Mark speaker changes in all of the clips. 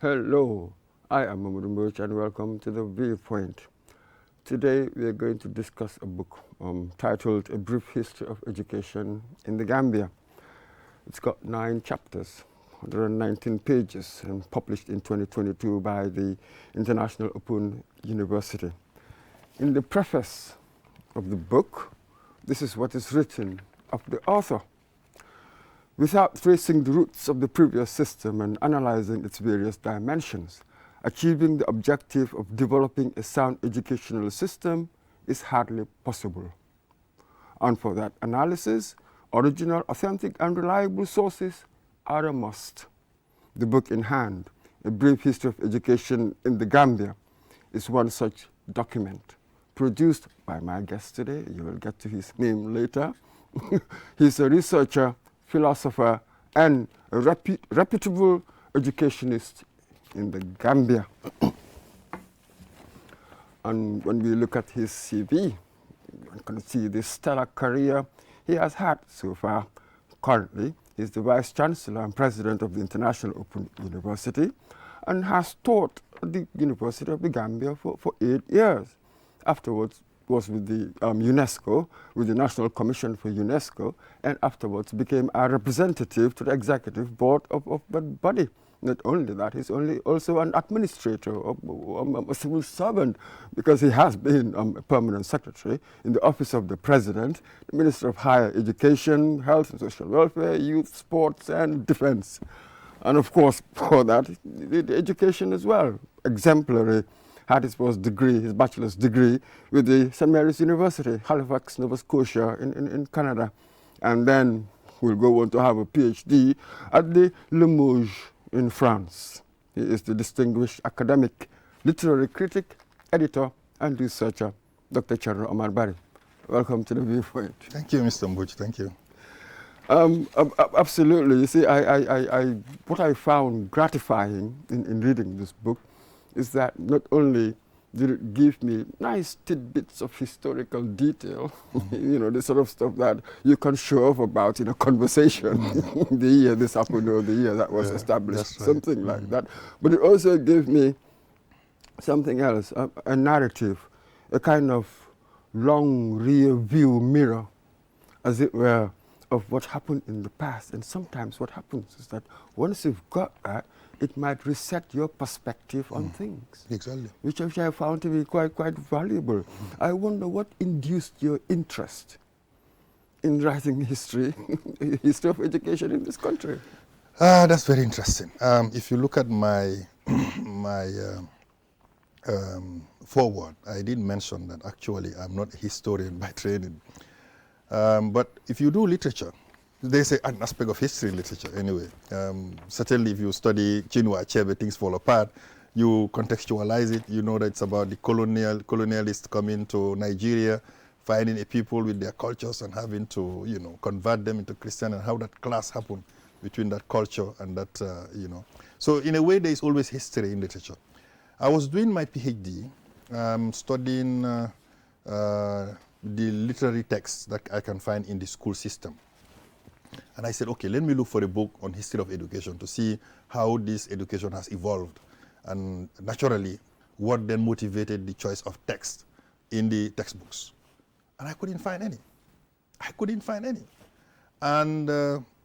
Speaker 1: Hello, I am Mamadou Mboch and welcome to the Viewpoint. Today we are going to discuss a book titled A Brief History of Education in the Gambia. It's got 9 chapters, 119 pages, and published in 2022 by the International Open University. In the preface of the book, this is what is written of the author. Without tracing the roots of the previous system and analyzing its various dimensions, achieving the objective of developing a sound educational system is hardly possible. And for that analysis, original, authentic, and reliable sources are a must. The book in hand, A Brief History of Education in the Gambia, is one such document, produced by my guest today. You will get to his name later. He's a researcher, philosopher, and a reputable educationist in the Gambia. And when we look at his CV, one can see the stellar career he has had so far. Currently, he's the Vice Chancellor and President of the International Open University and has taught at the University of the Gambia for 8 years. Afterwards, was with the UNESCO, with the National Commission for UNESCO, and afterwards became a representative to the executive board of that body. Not only that, he's also an administrator, a civil servant, because he has been a permanent secretary in the office of the president, the Minister of Higher Education, Health and Social Welfare, Youth, Sports, and Defense. And of course, for that, the education as well, exemplary. Had his first degree, his bachelor's degree, with the St. Mary's University, Halifax, Nova Scotia, in Canada. And then will go on to have a PhD at the Limoges in France. He is the distinguished academic, literary critic, editor, and researcher, Dr. Charles Omar Barry. Welcome to the Viewpoint.
Speaker 2: Thank you, Mr. Mbuch. Thank you.
Speaker 1: Absolutely. You see, what I found gratifying in reading this book is that not only did it give me nice tidbits of historical detail, you know, the sort of stuff that you can show off about in a conversation, the year this happened or the year that was established,
Speaker 2: right.
Speaker 1: something like that. But it also gave me something else, a narrative, a kind of long rear view mirror, as it were, of what happened in the past. And sometimes what happens is that once you've got that, it might reset your perspective on things.
Speaker 2: Exactly.
Speaker 1: Which I found to be quite valuable. I wonder what induced your interest in writing history, history of education in this country.
Speaker 2: That's very interesting. If you look at my forward, I did mention that actually I'm not a historian by training. But if you do literature, there's an aspect of history in literature anyway. Certainly if you study Chinua Achebe, Things Fall Apart, you contextualize it, you know that it's about the colonialists coming to Nigeria, finding a people with their cultures and having to, you know, convert them into Christian, and how that clash happened between that culture and that, you know. So in a way, there is always history in literature. I was doing my PhD, studying the literary texts that I can find in the school system. And I said, okay, let me look for a book on history of education to see how this education has evolved. And naturally, what then motivated the choice of text in the textbooks. And I couldn't find any. And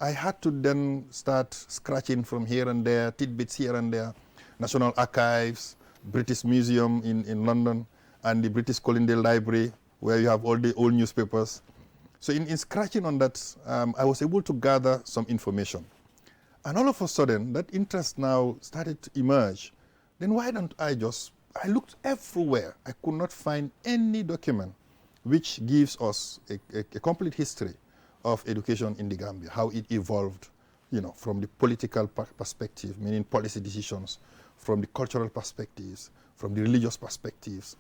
Speaker 2: I had to then start scratching from here and there, tidbits here and there. National Archives, British Museum in London, and the British Colonial Library, where you have all the old newspapers. So in scratching on that, I was able to gather some information. And all of a sudden, that interest now started to emerge. Then why don't I looked everywhere. I could not find any document which gives us a complete history of education in the Gambia, how it evolved, you know, from the political perspective, meaning policy decisions, from the cultural perspectives, from the religious perspectives.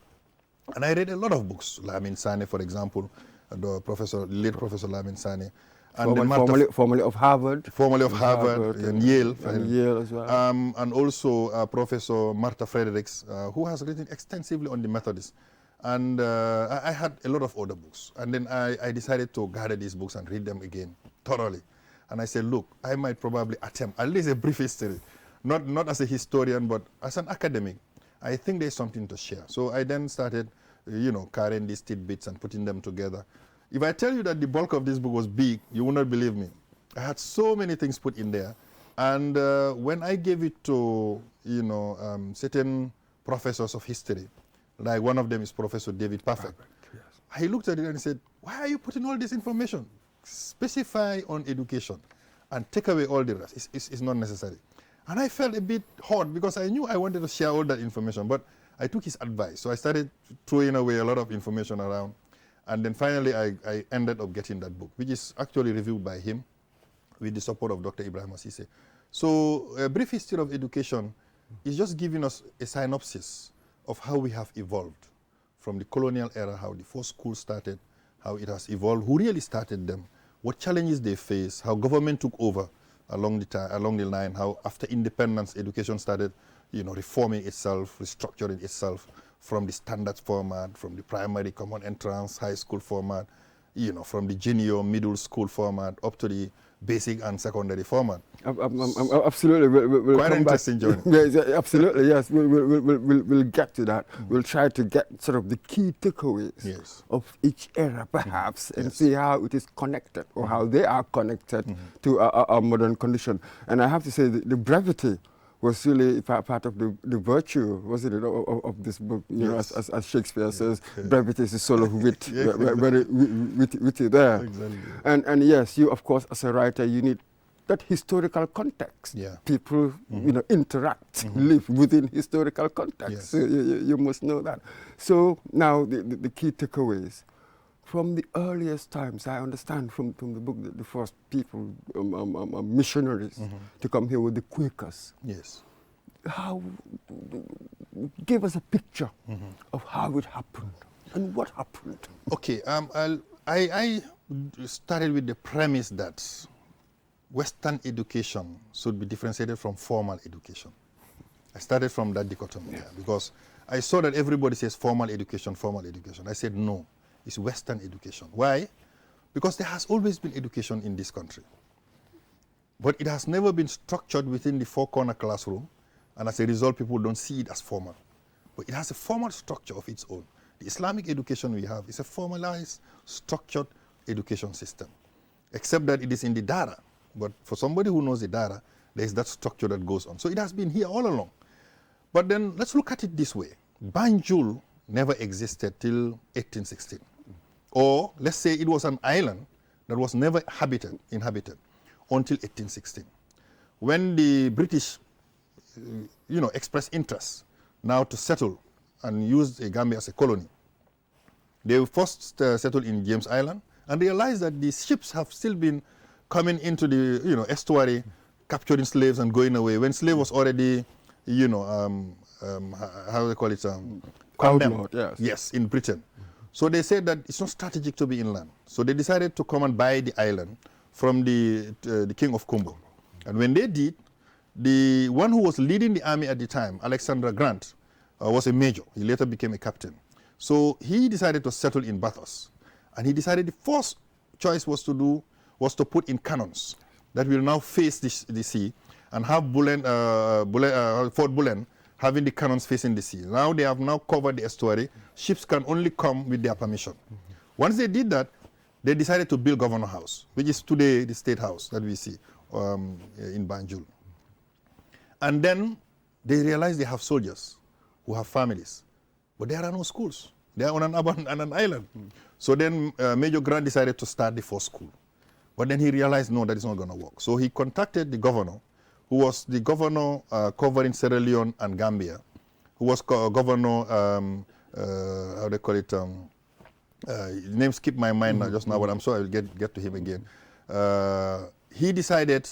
Speaker 2: And I read a lot of books, Lamin Sane, for example, the late Professor Lamin Sane. And
Speaker 1: formerly of Harvard.
Speaker 2: Formerly of Harvard and Yale.
Speaker 1: And Yale as well.
Speaker 2: And also Professor Martha Fredericks, who has written extensively on the Methodists. And I had a lot of other books. And then I decided to gather these books and read them again thoroughly. And I said, look, I might probably attempt at least a brief history. not as a historian, but as an academic, I think there's something to share. So I then started, carrying these tidbits and putting them together. If I tell you that the bulk of this book was big, you will not believe me. I had so many things put in there. And when I gave it to, certain professors of history, like one of them is Professor David Perfect,
Speaker 1: Yes.
Speaker 2: I looked at it and said, why are you putting all this information? Specify on education and take away all the rest. It's not necessary. And I felt a bit hot because I knew I wanted to share all that information, but I took his advice. So I started throwing away a lot of information around. And then finally, I ended up getting that book, which is actually reviewed by him with the support of Dr. Ibrahim Assise. So a brief history of education is just giving us a synopsis of how we have evolved from the colonial era, how the first school started, how it has evolved, who really started them, what challenges they face, how government took over along the line, how after independence education started, reforming itself, restructuring itself from the standard format, from the primary common entrance, high school format, from the junior middle school format up to the basic and secondary format.
Speaker 1: Absolutely. We'll
Speaker 2: Quite
Speaker 1: come
Speaker 2: interesting
Speaker 1: back.
Speaker 2: journey.
Speaker 1: Yes, absolutely, yes. We'll get to that. We'll try to get sort of the key takeaways of each era, perhaps, and see how it is connected or how they are connected to our modern condition. And I have to say the brevity was really part of the virtue, wasn't it, of this book? As Shakespeare says, brevity is the soul of wit. Very witty there.
Speaker 2: Exactly.
Speaker 1: And yes, you, of course, as a writer, you need that historical context. People, interact, live within historical context. So you must know that. So now the key takeaways. From the earliest times, I understand from the book that the first people, missionaries, to come here with the Quakers.
Speaker 2: Yes.
Speaker 1: How, give us a picture of how it happened and what happened.
Speaker 2: Okay, I started with the premise that Western education should be differentiated from formal education. I started from that dichotomy because I saw that everybody says formal education, formal education. I said no. Is Western education. Why? Because there has always been education in this country. But it has never been structured within the four-corner classroom, and as a result, people don't see it as formal. But it has a formal structure of its own. The Islamic education we have is a formalized, structured education system, except that it is in the dara. But for somebody who knows the dara, there is that structure that goes on. So it has been here all along. But then let's look at it this way. Banjul never existed till 1816. Or let's say it was an island that was never inhabited until 1816. When the British, expressed interest now to settle and use Gambia as a colony, they first settled in James Island and realized that the ships have still been coming into the estuary, capturing slaves and going away. When slave was already, how do they call it? Condemned. Yes, in Britain. So they said that it's not strategic to be inland. So they decided to come and buy the island from the King of Kumbo. And when they did, the one who was leading the army at the time, Alexander Grant, was a major. He later became a captain. So he decided to settle in Bathurst. And he decided the first choice was to put in cannons that will now face the sea and have Fort Bullen having the cannons facing the sea. Now they have now covered the estuary. Ships can only come with their permission. Once they did that, they decided to build Governor House, which is today the State House that we see in Banjul. And then they realized they have soldiers who have families, but there are no schools. They are on an island. So then Major Grant decided to start the first school. But then he realized, no, that is not going to work. So he contacted the governor, who was the governor covering Sierra Leone and Gambia, who was governor, how they call it, his name skipped my mind now, just now, but I'm sure I will get to him again. He decided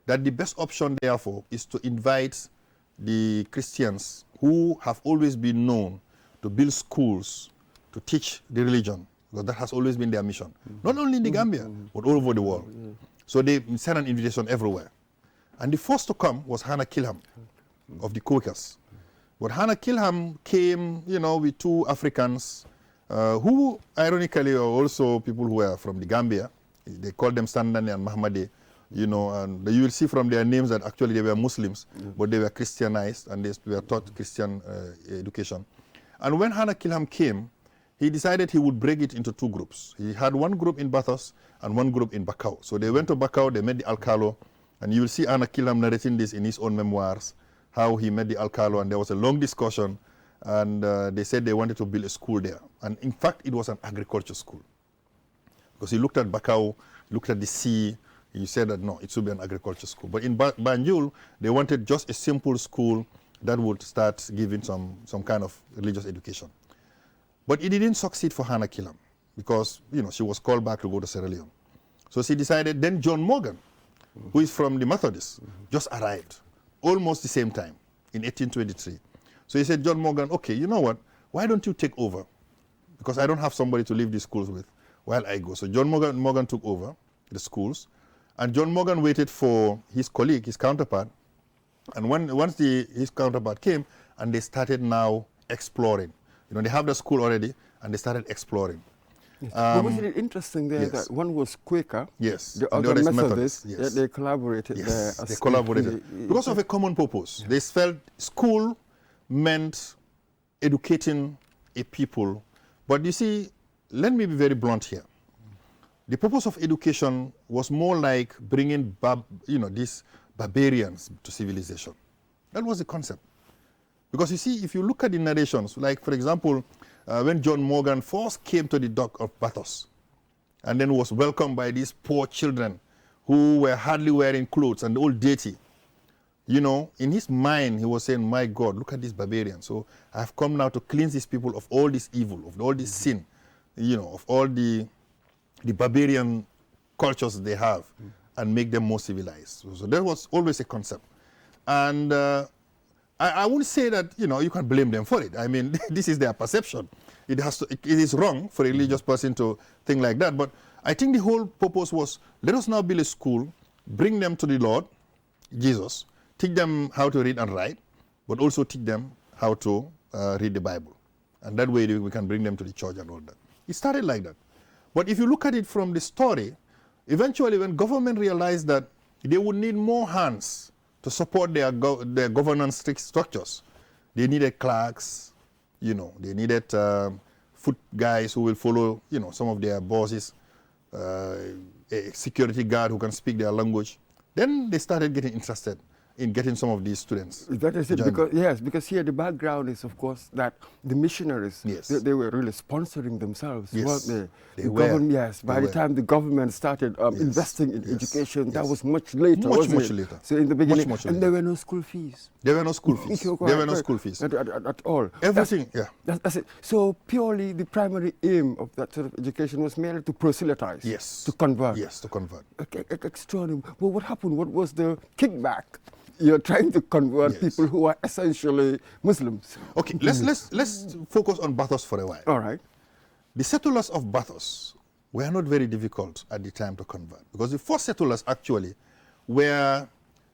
Speaker 2: that the best option, therefore, is to invite the Christians who have always been known to build schools to teach the religion, because that has always been their mission, not only in the Gambia, but all over the world. So they sent an invitation everywhere. And the first to come was Hannah Kilham of the Quakers. But Hannah Kilham came, with two Africans who, ironically, are also people who are from the Gambia. They called them Sandani and Mahamadi, you know, and you will see from their names that actually they were Muslims, but they were Christianized and they were taught Christian education. And when Hannah Kilham came, he decided he would break it into two groups. He had one group in Bathurst and one group in Bakau. So they went to Bakau, they met the Alcalo, and you will see Hannah Kilham narrating this in his own memoirs, how he met the Alcalo, and there was a long discussion, and they said they wanted to build a school there. And in fact, it was an agriculture school. Because he looked at Bakau, looked at the sea, he said that no, it should be an agriculture school. But in Banjul, they wanted just a simple school that would start giving some kind of religious education. But it didn't succeed for Hannah Kilham because, you know, she was called back to go to Sierra Leone. So she decided, then John Morgan, who is from the Methodists, just arrived almost the same time in 1823. So he said, John Morgan, okay, you know what, why don't you take over? Because I don't have somebody to leave these schools with while I go. So John Morgan took over the schools, and John Morgan waited for his colleague, his counterpart, and once his counterpart came, and they started now exploring. You know, they have the school already, and they started exploring.
Speaker 1: Yes. But wasn't it interesting there that one was Quaker, the other is Methodist, they collaborated there.
Speaker 2: They collaborated because of a common purpose. They felt school meant educating a people. But you see, let me be very blunt here. The purpose of education was more like bringing these barbarians to civilization. That was the concept. Because you see, if you look at the narrations, like for example, when John Morgan first came to the dock of Bathurst and then was welcomed by these poor children who were hardly wearing clothes and all dirty, you know, in his mind he was saying, my God, look at these barbarians. So I've come now to cleanse these people of all this evil, of all this sin, you know, of all the barbarian cultures they have and make them more civilized. So there was always a concept. And I wouldn't say that, you know, you can blame them for it. I mean, this is their perception. It is wrong for a religious person to think like that. But I think the whole purpose was, let us now build a school, bring them to the Lord, Jesus, teach them how to read and write, but also teach them how to read the Bible. And that way we can bring them to the church and all that. It started like that. But if you look at it from the story, eventually when government realized that they would need more hands to support their governance structures, they needed clerks, you know, they needed foot guys who will follow, you know, some of their bosses, a security guard who can speak their language. Then they started getting interested in getting some of these students.
Speaker 1: That is it, because here the background is, of course, that the missionaries, they were really sponsoring themselves, weren't they? By the time the government started investing in education, that was much later,
Speaker 2: much later.
Speaker 1: So in the beginning, and there were no school fees.
Speaker 2: There were no school fees. There were no school fees.
Speaker 1: At all.
Speaker 2: Everything,
Speaker 1: That's it. So purely the primary aim of that sort of education was merely to proselytize.
Speaker 2: Yes.
Speaker 1: To convert.
Speaker 2: Yes, to convert.
Speaker 1: Okay, extraordinary. Well, what happened? What was the kickback? You're trying to convert people who are essentially Muslims.
Speaker 2: Okay, let's focus on Bathurst for a while.
Speaker 1: All right.
Speaker 2: The settlers of Bathurst were not very difficult at the time to convert, because the first settlers actually were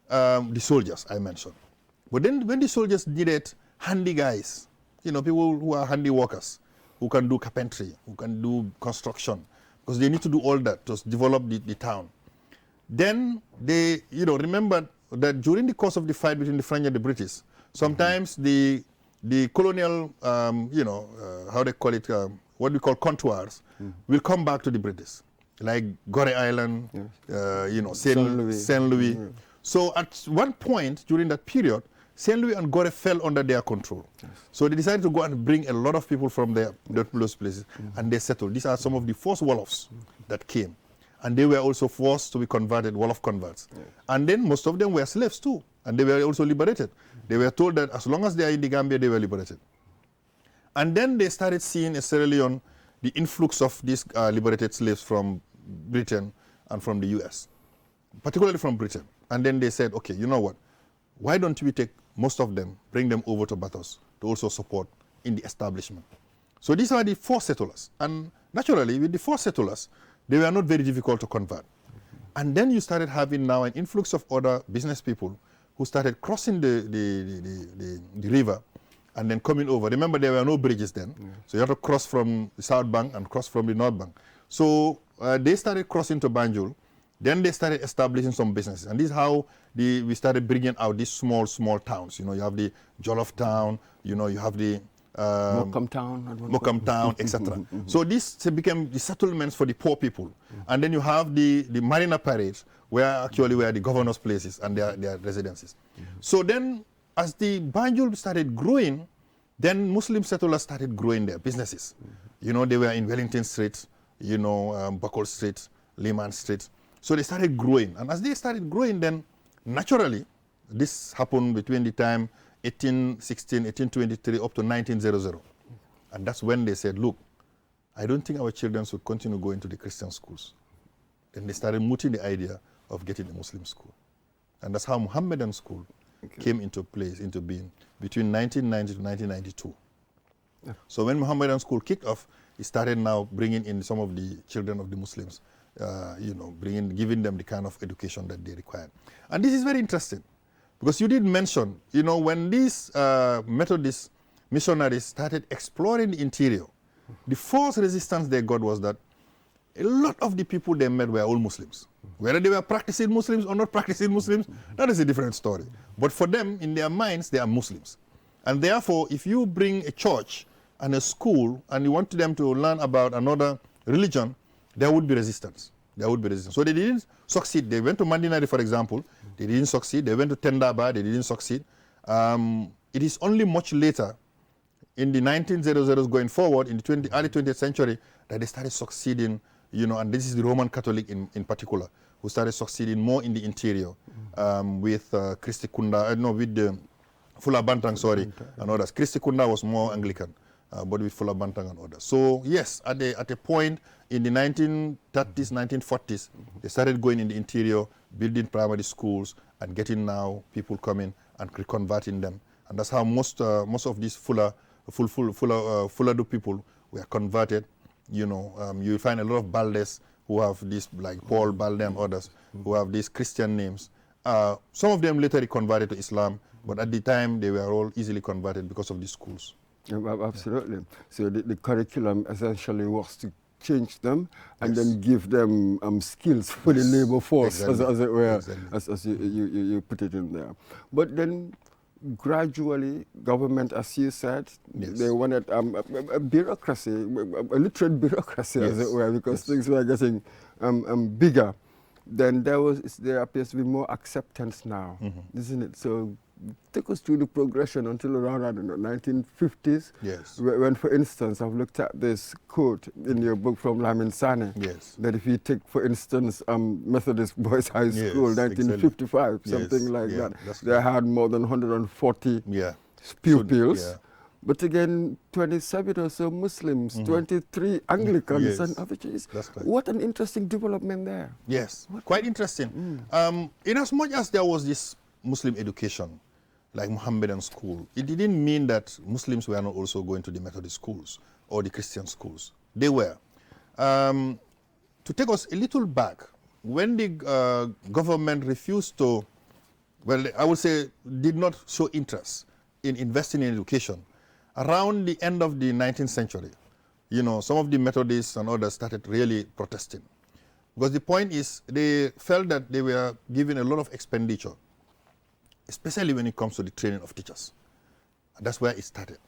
Speaker 2: the soldiers I mentioned. But then when the soldiers needed handy guys, you know, people who are handy workers, who can do carpentry, who can do construction, because they need to do all that to develop the town. Then they, you know, remembered that during the course of the fight between the French and the British, sometimes the colonial, how they call it, what we call contours, will come back to the British, like Gore Island, Saint Louis. So at one point during that period, Saint Louis and Gore fell under their control. So they decided to go and bring a lot of people from those places, and they settled. These are some of the first Wolofs that came. And they were also forced to be converted, Wolof converts. And then most of them were slaves too, and they were also liberated. They were told that as long as they are in the Gambia, they were liberated. And then they started seeing in Sierra Leone the influx of these liberated slaves from Britain and from the US, particularly from Britain. And then they said, okay, you know what? Why don't we take most of them, bring them over to Bathurst to also support in the establishment? So these are the first settlers. And naturally, with the first settlers, they were not very difficult to convert. And then you started having now an influx of other business people who started crossing the river and then coming over. Remember, there were no bridges then. So you had to cross from the South Bank and cross from the North Bank. So they started crossing to Banjul. Then they started establishing some businesses. And this is how we started bringing out these small towns. You know, you have the Jollof Town, you know, you have the Morecambe Town, etc. So this became the settlements for the poor people. And then you have the Marina Parades, where the governor's places and their residences. So then, as the Banjul started growing, then Muslim settlers started growing their businesses. You know, they were in Wellington Street, you know, Buckle Street, Lehman Street. So they started growing. And as they started growing, then naturally, this happened between the time 1816, 1823 up to 1900. And that's when they said, look, I don't think our children should continue going to the Christian schools. Then they started mooting the idea of getting a Muslim school. And that's how Mohammedan school came into being between 1990 to 1992. Yeah. So when Mohammedan school kicked off, it started now bringing in some of the children of the Muslims, you know, giving them the kind of education that they required. And this is very interesting, because you did mention, you know, when these Methodist missionaries started exploring the interior, the first resistance they got was that a lot of the people they met were all Muslims. Whether they were practicing Muslims or not practicing Muslims, that is a different story. But for them, in their minds, they are Muslims. And therefore, if you bring a church and a school and you want them to learn about another religion, there would be resistance. There would be resistance. So they didn't succeed. They went to Mandinari, for example. They didn't succeed. They went to Tendaba. They didn't succeed. It is only much later, in the 1900s going forward, in the early 20th century, that they started succeeding, you know, and this is the Roman Catholic in particular, who started succeeding more in the interior with Christi Kunda, with the Fula Bantang, and others. Christi Kunda was more Anglican, but with Fula Bantang and others. So yes, at a point in the 1930s, 1940s, they started going in the interior, building primary schools, and getting now people coming and reconverting them. And that's how most of these Fuladu people were converted. You know, you find a lot of Baldes who have this, like Paul Balde and others, who have these Christian names. Some of them later converted to Islam, but at the time they were all easily converted because of these schools.
Speaker 1: Absolutely. Yeah. So the curriculum essentially was to change them and then give them skills for the labor force, as it were, as you put it in there. But then gradually, government, as you said, they wanted a bureaucracy, a literate bureaucracy, as it were, because things were getting bigger. Then there appears to be more acceptance now, isn't it? So take us through the progression until around, I don't know, 1950s.
Speaker 2: Yes.
Speaker 1: When, for instance, I've looked at this quote in your book from Lamin Sane.
Speaker 2: Yes. That
Speaker 1: if you take, for instance, Methodist Boys High School, 1955, something like that. They had more than 140 pupils. But again, 27 or so Muslims, 23 Anglicans and other churches. What an interesting development there.
Speaker 2: Yes, quite interesting. In as much as there was this Muslim education, like Mohammedan school, it didn't mean that Muslims were not also going to the Methodist schools or the Christian schools. They were. To take us a little back, when the government refused to, well, I would say, did not show interest in investing in education, around the end of the 19th century, you know, some of the Methodists and others started really protesting. Because the point is, they felt that they were giving a lot of expenditure, especially when it comes to the training of teachers. And that's where it started.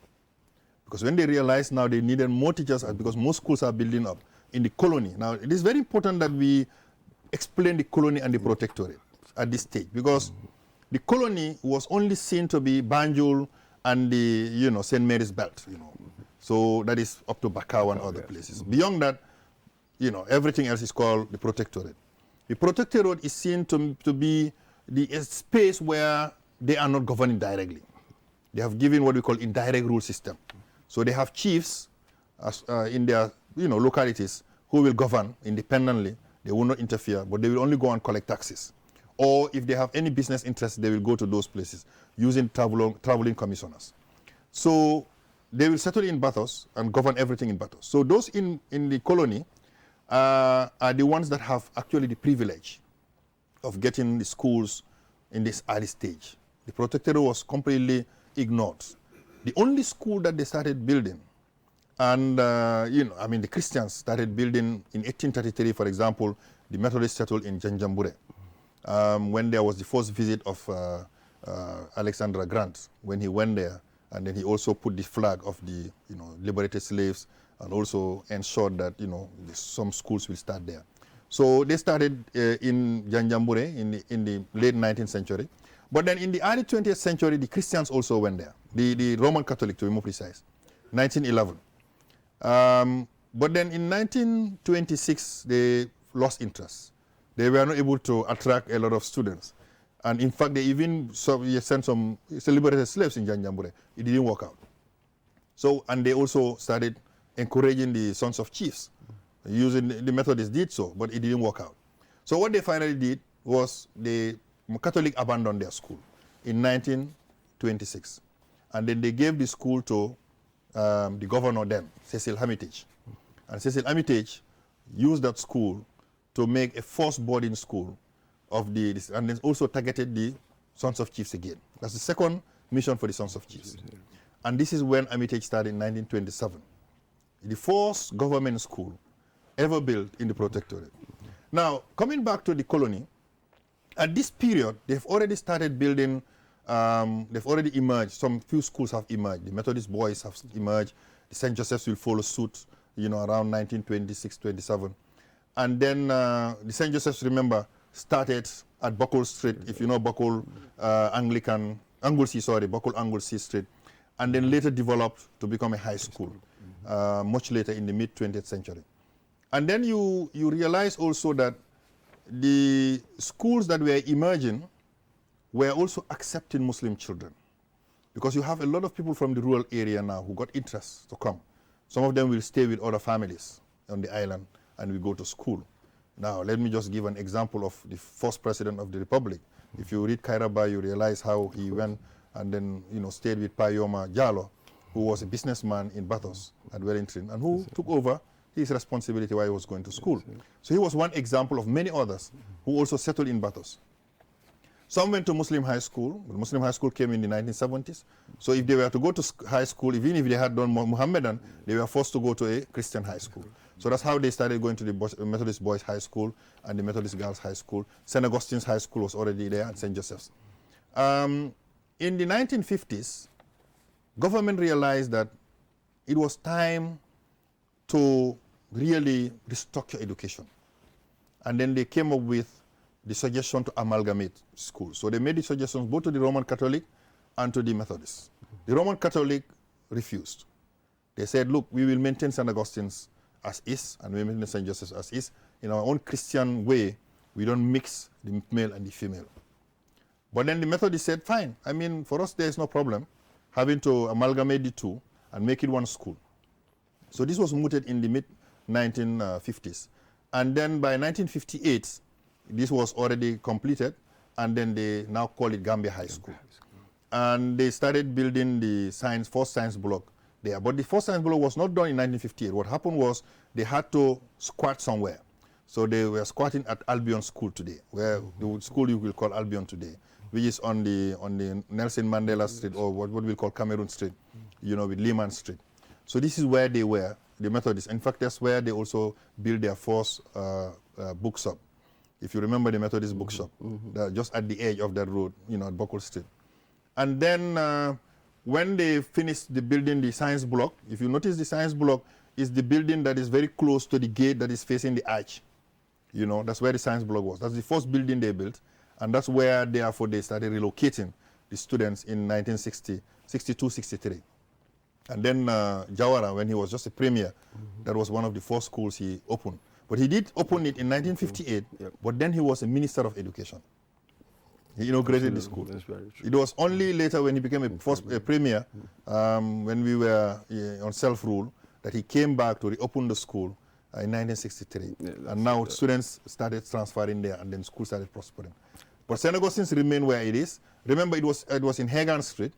Speaker 2: Because when they realized now they needed more teachers, because most schools are building up in the colony. Now, it is very important that we explain the colony and the protectorate at this stage, because the colony was only seen to be Banjul and the, you know, St. Mary's Belt, you know. So that is up to Bakau and other places. Beyond that, you know, everything else is called the protectorate. The protectorate is seen to be the space where they are not governing directly. They have given what we call indirect rule system. So they have chiefs in their, you know, localities who will govern independently. They will not interfere, but they will only go and collect taxes. Or if they have any business interests, they will go to those places using traveling commissioners. So they will settle in Bathos and govern everything in Bathos. So those in the colony are the ones that have actually the privilege of getting the schools in this early stage. The protectorate was completely ignored. The only school that they started building, and you know, I mean, the Christians started building in 1833, for example, the Methodists settled in Janjambure. When there was the first visit of Alexander Grant, when he went there, and then he also put the flag of the liberated slaves, and also ensured that some schools will start there. So they started in Janjambure in the late 19th century. But then in the early 20th century, the Christians also went there, the Roman Catholic to be more precise, 1911. But then in 1926, they lost interest. They were not able to attract a lot of students. And in fact, they even sent some liberated slaves in Janjambure. It didn't work out. So, and they also started encouraging the sons of chiefs. Using the Methodists did so, but it didn't work out. So what they finally did was the Catholic abandoned their school in 1926. And then they gave the school to the governor then, Cecil Hermitage. And Cecil Hermitage used that school to make a forced boarding school of and then also targeted the Sons of Chiefs again. That's the second mission for the Sons of Chiefs. And this is when Hermitage started in 1927. The first government school ever built in the Protectorate. Now, coming back to the colony, at this period, they've already started building, they've already emerged, some few schools have emerged. The Methodist boys have emerged, the St. Joseph's will follow suit, around 1926, 27. And then the St. Joseph's, remember, started at Buckle Street, if you know Buckle Buckle Anglesey Street, and then later developed to become a high school, much later in the mid-20th century. And then you realize also that the schools that were emerging were also accepting Muslim children, because you have a lot of people from the rural area now who got interest to come. Some of them will stay with other families on the island and we go to school. Now, let me just give an example of the first president of the Republic. If you read Kairaba, you realize how he went and then, stayed with Payoma Jallo, who was a businessman in Bathos at Wellington, and who took over his responsibility while he was going to school. So he was one example of many others who also settled in Bathos. Some went to Muslim high school, but Muslim high school came in the 1970s. So if they were to go to high school, even if they had done Mohammedan, they were forced to go to a Christian high school. So that's how they started going to the Methodist Boys High School and the Methodist Girls High School. St. Augustine's High School was already there, and St. Joseph's. In the 1950s, government realized that it was time to really restructure education. And then they came up with the suggestion to amalgamate schools. So they made the suggestions both to the Roman Catholic and to the Methodists. The Roman Catholic refused. They said, look, we will maintain St. Augustine's as is, and we maintain St. Joseph's as is. In our own Christian way, we don't mix the male and the female. But then the Methodists said, fine. I mean, for us, there is no problem having to amalgamate the two and make it one school. So this was mooted in the mid-1950s. And then by 1958, this was already completed, and then they now call it Gambia High School. And they started building the first science block there. But the first science block was not done in 1958. What happened was they had to squat somewhere. So they were squatting at Albion School today, where the school you will call Albion today, which is on the Nelson Mandela Street, or what we call Cameroon Street, with Lehman Street. So this is where they were, the Methodists. In fact, that's where they also built their first bookshop. If you remember the Methodist bookshop, just at the edge of that road, at Buckle Street. And then when they finished building the science block, if you notice, the science block is the building that is very close to the gate that is facing the arch. That's where the science block was. That's the first building they built. And that's where, therefore, they started relocating the students in 1962, 63. And then Jawara, when he was just a premier, that was one of the first schools he opened. But he did open it in 1958, but then he was a minister of education. He inaugurated the school.
Speaker 1: That's very true.
Speaker 2: It was only later when he became a premier, when we were on self-rule, that he came back to reopen the school in 1963. And now students started transferring there, and then school started prospering. But St. Augustine's remained where it is. Remember, it was in Hagan Street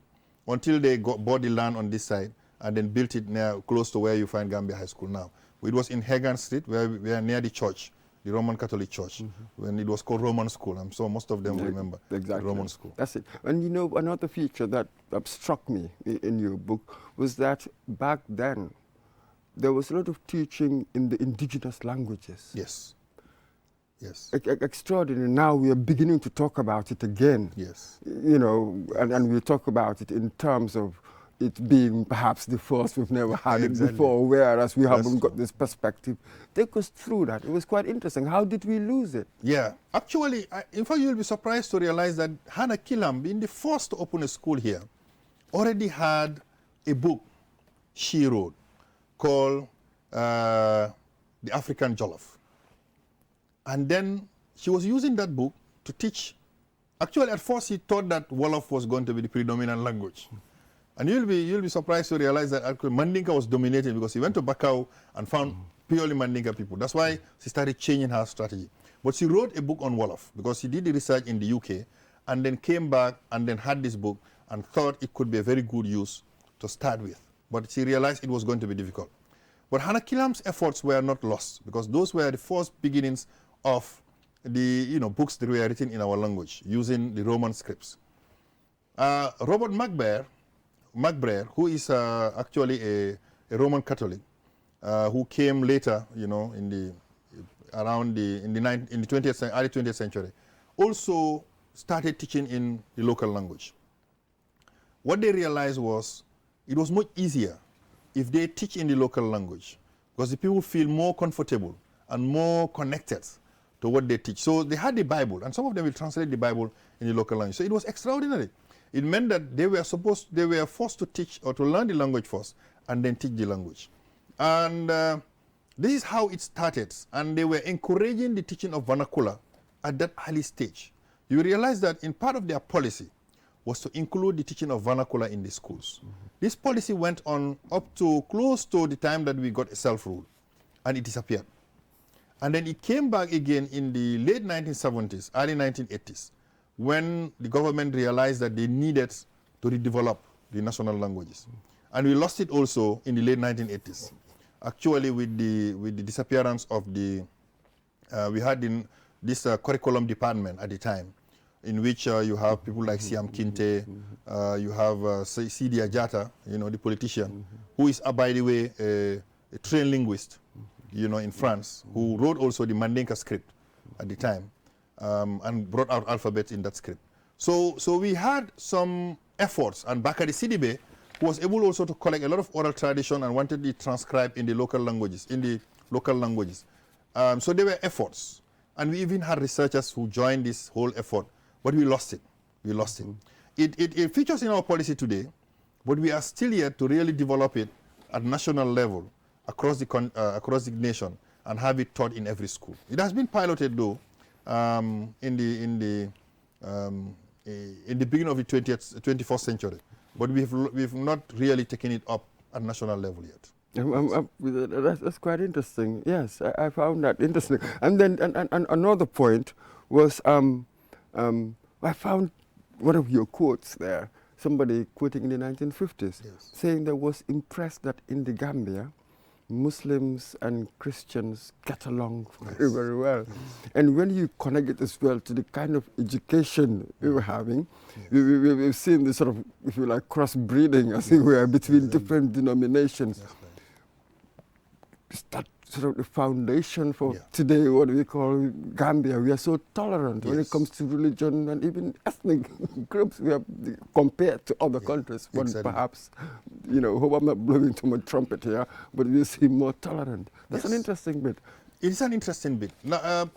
Speaker 2: until they bought the land on this side and then built it close to where you find Gambia High School now. It was in Hagan Street, where we are near the church, the Roman Catholic Church, when it was called Roman School. I'm sure most of them remember
Speaker 1: exactly.
Speaker 2: Roman School.
Speaker 1: That's it. And another feature that struck me in your book was that back then, there was a lot of teaching in the indigenous languages.
Speaker 2: Yes. Yes.
Speaker 1: Extraordinary. Now we are beginning to talk about it again.
Speaker 2: Yes.
Speaker 1: You know, and we talk about it in terms of it being perhaps the first. We've never had it
Speaker 2: Exactly.
Speaker 1: before, whereas we
Speaker 2: That's
Speaker 1: haven't got
Speaker 2: true.
Speaker 1: this perspective. Take us through that. It was quite interesting. How did we lose it?
Speaker 2: Yeah. Actually, in fact, you'll be surprised to realize that Hannah Killam, being the first to open a school here, already had a book she wrote called The African Jollof. And then she was using that book to teach. Actually, at first, he thought that Wolof was going to be the predominant language. And you'll be surprised to realize that actually Mandinka was dominating, because he went to Bakau and found purely Mandinka people. That's why she started changing her strategy. But she wrote a book on Wolof, because she did the research in the UK and then came back and then had this book and thought it could be a very good use to start with. But she realized it was going to be difficult. But Hannah Killam's efforts were not lost, because those were the first beginnings of the books that were written in our language using the Roman scripts. Robert McBrayer, who is actually a Roman Catholic, who came later, in the early 20th century, also started teaching in the local language. What they realized was it was much easier if they teach in the local language, because the people feel more comfortable and more connected to what they teach. So they had the Bible, and some of them will translate the Bible in the local language. So it was extraordinary. It meant that they were forced to teach or to learn the language first and then teach the language. And this is how it started. And they were encouraging the teaching of vernacular at that early stage. You realize that in part of their policy was to include the teaching of vernacular in the schools. This policy went on up to close to the time that we got a self-rule, and it disappeared. And then it came back again in the late 1970s, early 1980s, when the government realized that they needed to redevelop the national languages. And we lost it also in the late 1980s. Actually, with the disappearance of we had this curriculum department at the time, in which you have people like Siam Kinte, you have Sidi Ajata, the politician, who is, by the way, a trained linguist, in France, who wrote also the Mandinka script at the time, and brought out alphabets in that script. So we had some efforts, and Bakari Sidibe, who was able also to collect a lot of oral tradition and wanted it transcribed in the local languages, so there were efforts. And we even had researchers who joined this whole effort, but we lost it. It features in our policy today, but we are still yet to really develop it at national level across the nation and have it taught in every school. It has been piloted though in the beginning of the 21st century, but we've not really taken it up at national level yet.
Speaker 1: That's quite interesting. Yes, I found that interesting. And then and another point was I found one of your quotes there, somebody quoting in the 1950s,
Speaker 2: Yes.
Speaker 1: saying that was impressed that in the Gambia, Muslims and Christians get along very, very well. And when you connect it as well to the kind of education we were having, we've seen this sort of, if you like, crossbreeding, as it were, between different denominations. That sort of the foundation for today, what we call Gambia. We are so tolerant when it comes to religion and even ethnic groups. We are compared to other countries, when perhaps, hope I'm not blowing too much trumpet here, but we seem more tolerant. That's an interesting bit.
Speaker 2: It is an interesting bit. Now,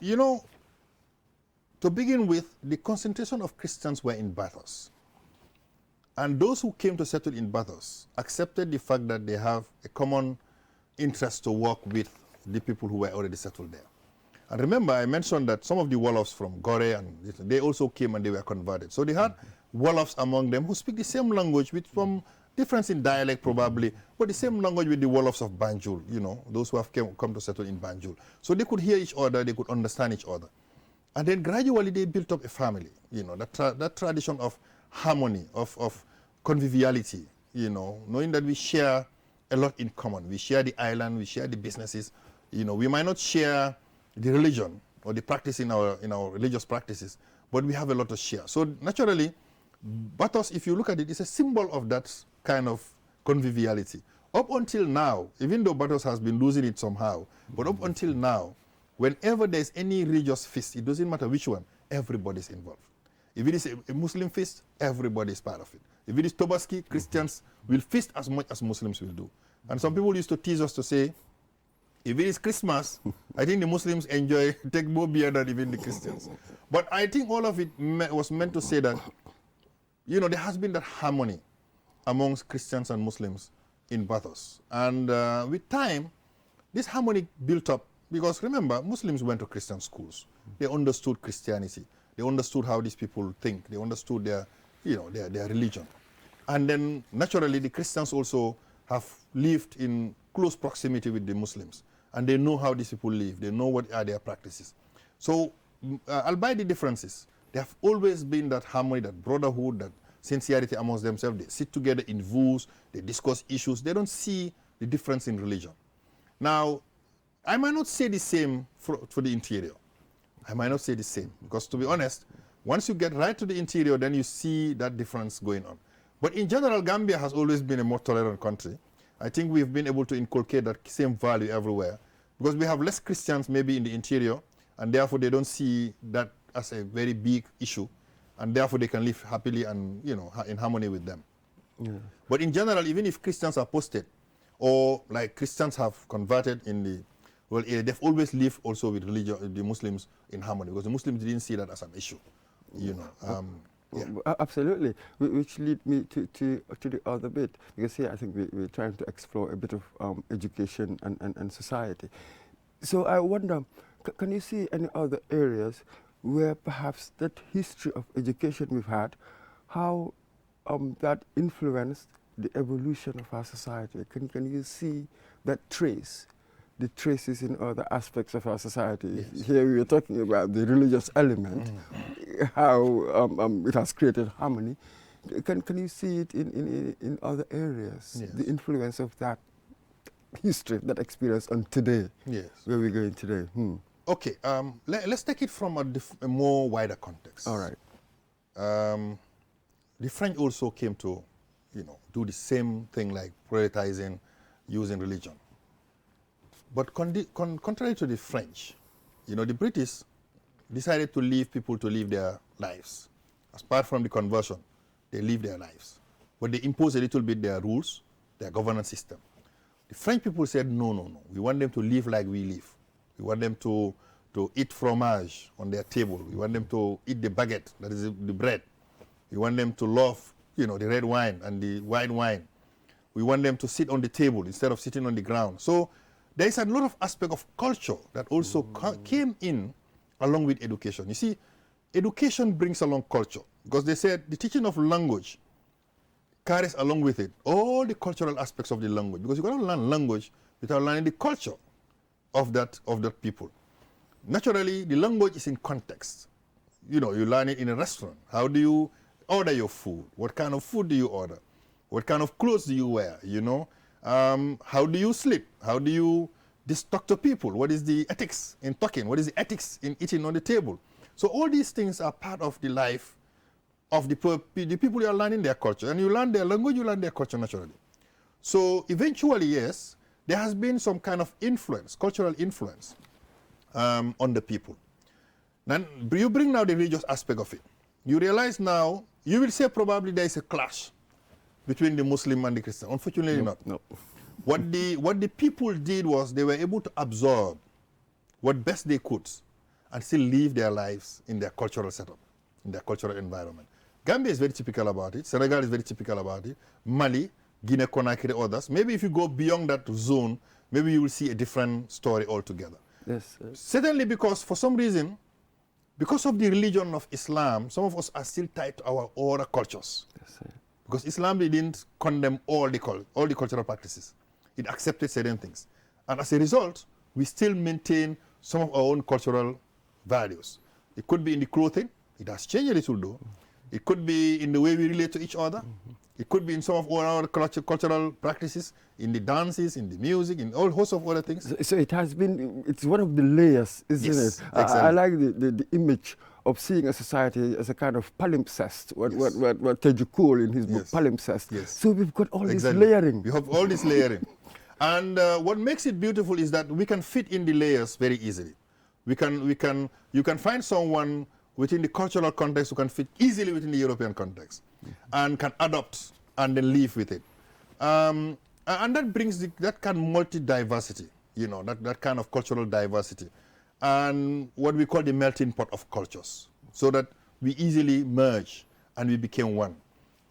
Speaker 2: to begin with, the concentration of Christians were in Bathurst. And those who came to settle in Bathurst accepted the fact that they have a common interest to work with the people who were already settled there. And remember, I mentioned that some of the Wolofs from Gore, and they also came and they were converted. So they had Wolofs among them who speak the same language with some difference in dialect probably, but the same language with the Wolofs of Banjul, those who have come to settle in Banjul. So they could hear each other, they could understand each other. And then gradually they built up a family, that tradition of harmony, of conviviality, knowing that we share a lot in common. We share the island, we share the businesses. We might not share the religion or the practice in our religious practices, but we have a lot to share. So naturally, Bathurst, if you look at it, is a symbol of that kind of conviviality. Up until now, even though Bathurst has been losing it somehow, but up until now, whenever there's any religious feast, it doesn't matter which one, everybody's involved. If it is a Muslim feast, everybody is part of it. If it is Tobaski, Christians will feast as much as Muslims will do. And some people used to tease us to say, if it is Christmas, I think the Muslims take more beer than even the Christians. But I think all of it was meant to say that, you know, there has been that harmony amongst Christians and Muslims in Bathos. And with time, this harmony built up because remember, Muslims went to Christian schools. They understood Christianity. They understood how these people think. They understood their, you know, their religion. And then naturally, the Christians also have lived in close proximity with the Muslims. And they know how these people live. They know what are their practices. So, albeit the differences, there have always been that harmony, that brotherhood, that sincerity amongst themselves. They sit together in views. They discuss issues. They don't see the difference in religion. Now, I might not say the same for the interior. I might not say the same. Because to be honest, once you get right to the interior, then you see that difference going on. But in general, Gambia has always been a more tolerant country. I think we've been able to inculcate that same value everywhere. Because we have less Christians maybe in the interior, and therefore they don't see that as a very big issue. And therefore they can live happily and, you know, in harmony with them. Yeah. But in general, even if Christians are posted, or like Christians have converted in the, well, they've always lived also with religion, the Muslims in harmony, because the Muslims didn't see that as an issue, you know.
Speaker 1: Yeah. Absolutely, which lead me to the other bit, because here I think we're trying to explore a bit of education and society. So I wonder, can you see any other areas where perhaps that history of education we've had, how that influenced the evolution of our society? Can you see that the traces in other aspects of our society? Yes. Here we are talking about the religious element, how it has created harmony. Can you see it in other areas? Yes. The influence of that history, that experience on today, yes, where we're going today.
Speaker 2: Okay, let's take it from a more wider context.
Speaker 1: All right.
Speaker 2: The French also came to, you know, do the same thing, like prioritizing using religion. But contrary to the French, you know, the British decided to leave people to live their lives. Apart from the conversion, they live their lives. But they impose a little bit their rules, their governance system. The French people said, no, no, no. We want them to live like we live. We want them to eat fromage on their table. We want them to eat the baguette, that is the bread. We want them to love, you know, the red wine and the white wine. We want them to sit on the table instead of sitting on the ground. So there is a lot of aspect of culture that also came in along with education. You see, education brings along culture, because they said the teaching of language carries along with it all the cultural aspects of the language, because you cannot learn language without learning the culture of that people. Naturally, the language is in context. You know, you learn it in a restaurant. How do you order your food? What kind of food do you order? What kind of clothes do you wear? You know, how do you sleep? How do you talk to people? What is the ethics in talking? What is the ethics in eating on the table? So all these things are part of the life of the people you are learning their culture. And you learn their language, you learn their culture naturally. So eventually, yes, there has been some kind of influence, cultural influence on the people. Then you bring now the religious aspect of it. You realize now, you will say probably there is a clash between the Muslim and the Christian. Unfortunately not. No. What the people did was they were able to absorb what best they could and still live their lives in their cultural setup, in their cultural environment. Gambia is very typical about it. Senegal is very typical about it. Mali, Guinea-Conakry, others. Maybe if you go beyond that zone, maybe you will see a different story altogether.
Speaker 1: Yes.
Speaker 2: Certainly because for some reason, because of the religion of Islam, some of us are still tied to our other cultures. Yes, because Islam didn't condemn all the cultural practices. It accepted certain things. And as a result, we still maintain some of our own cultural values. It could be in the clothing. It has changed a little though. It could be in the way we relate to each other. It could be in some of our cultural practices, in the dances, in the music, in all hosts of other things.
Speaker 1: So it has been, it's one of the layers, isn't it? Exactly. I like the image of seeing a society as a kind of palimpsest, what Teju Cole in his book, Palimpsest. Yes. So we've got all this layering.
Speaker 2: We have all this layering. And what makes it beautiful is that we can fit in the layers very easily. You can find someone within the cultural context who can fit easily within the European context and can adopt and then live with it. And that brings that kind of multi-diversity, that kind of cultural diversity, and what we call the melting pot of cultures, so that we easily merge and we became one.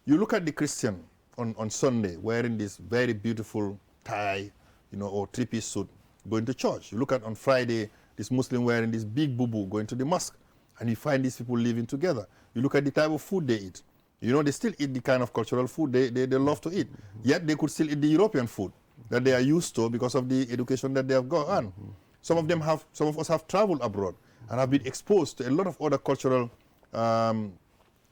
Speaker 2: You look at the Christian on Sunday wearing this very beautiful tie, or three-piece suit going to church. You look at on Friday this Muslim wearing this big boo-boo going to the mosque, and you find these people living together. You look at the type of food they eat. They still eat the kind of cultural food they love to eat. Yet they could still eat the European food that they are used to because of the education that they have got on. Some of us have traveled abroad and have been exposed to a lot of other cultural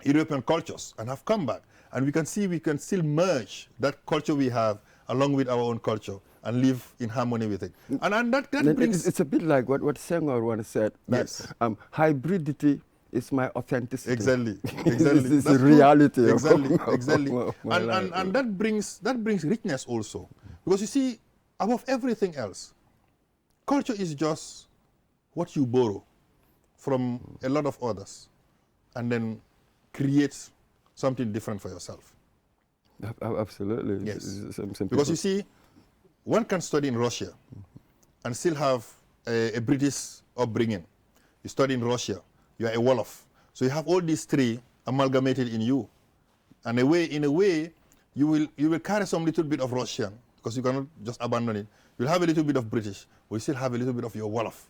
Speaker 2: European cultures and have come back. And we can see we can still merge that culture we have along with our own culture and live in harmony with it. And that brings...
Speaker 1: It's a bit like what Senghor once said, that
Speaker 2: yes.
Speaker 1: Hybridity is my authenticity.
Speaker 2: Exactly.
Speaker 1: This is the reality.
Speaker 2: Exactly. And that brings richness also. Because you see, above everything else, culture is just what you borrow from a lot of others and then create something different for yourself.
Speaker 1: Absolutely.
Speaker 2: Yes. Because you see, one can study in Russia and still have a British upbringing. You study in Russia, you are a Wolof. So you have all these three amalgamated in you. And in a way, you will carry some little bit of Russian, because you cannot just abandon it. You'll have a little bit of British, but you still have a little bit of your Wolof.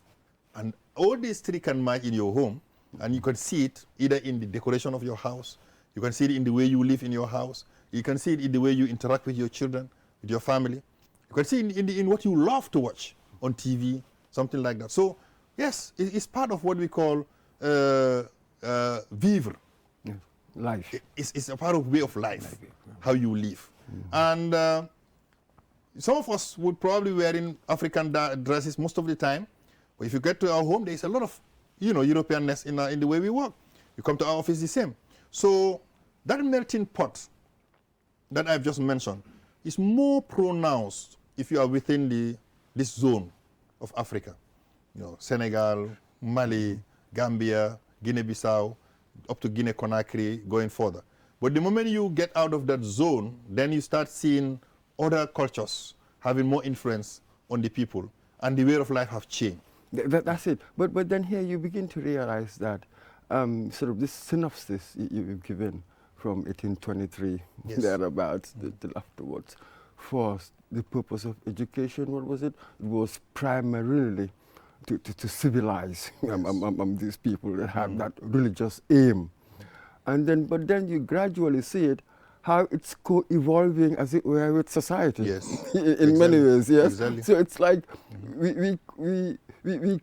Speaker 2: And all these three can match in your home, and you can see it either in the decoration of your house, you can see it in the way you live in your house, you can see it in the way you interact with your children, with your family. You can see it in what you love to watch on TV, something like that. So, yes, it's part of what we call vivre.
Speaker 1: Yeah. Life.
Speaker 2: It's a part of way of life, how you live. And some of us would probably wearing African dresses most of the time. But if you get to our home, there's a lot of, Europeanness in the way we work. You come to our office, the same. So that melting pot that I've just mentioned is more pronounced if you are within this zone of Africa. Senegal, Mali, Gambia, Guinea-Bissau, up to Guinea-Conakry, going further. But the moment you get out of that zone, then you start seeing other cultures having more influence on the people, and the way of life have changed.
Speaker 1: That's it. But then here you begin to realize that sort of this synopsis you've given from 1823, yes, thereabouts, till afterwards, for the purpose of education, what was it? It was primarily to civilize these people that have that religious aim. But then you gradually see it, how it's co-evolving, as it were, with society.
Speaker 2: Yes.
Speaker 1: in many ways, yes.
Speaker 2: Exactly.
Speaker 1: So it's like we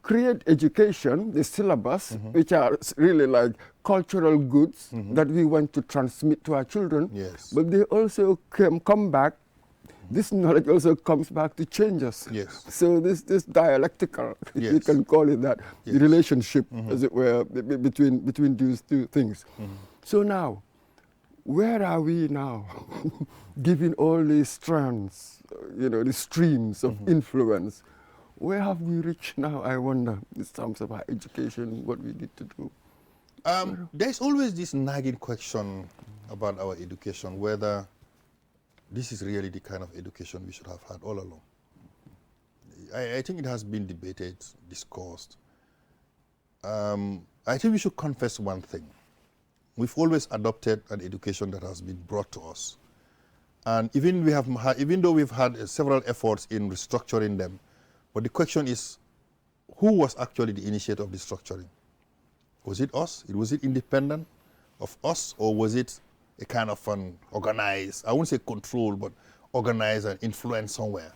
Speaker 1: create education, the syllabus, which are really like cultural goods that we want to transmit to our children.
Speaker 2: Yes.
Speaker 1: But they also come back. This knowledge also comes back to change us.
Speaker 2: Yes.
Speaker 1: So this dialectical,
Speaker 2: yes,
Speaker 1: you can call it that,
Speaker 2: yes,
Speaker 1: the relationship, as it were, between these two things. So now, where are we now, given all these strands, the streams of influence? Where have we reached now, I wonder, in terms of our education, what we need to do?
Speaker 2: There's always this nagging question about our education, whether this is really the kind of education we should have had all along. I think it has been debated, discussed. I think we should confess one thing. We've always adopted an education that has been brought to us. And even though we've had several efforts in restructuring them, but the question is, who was actually the initiator of the structuring? Was it us? Was it independent of us, or was it a kind of an organized, I wouldn't say control, but organized and influenced somewhere?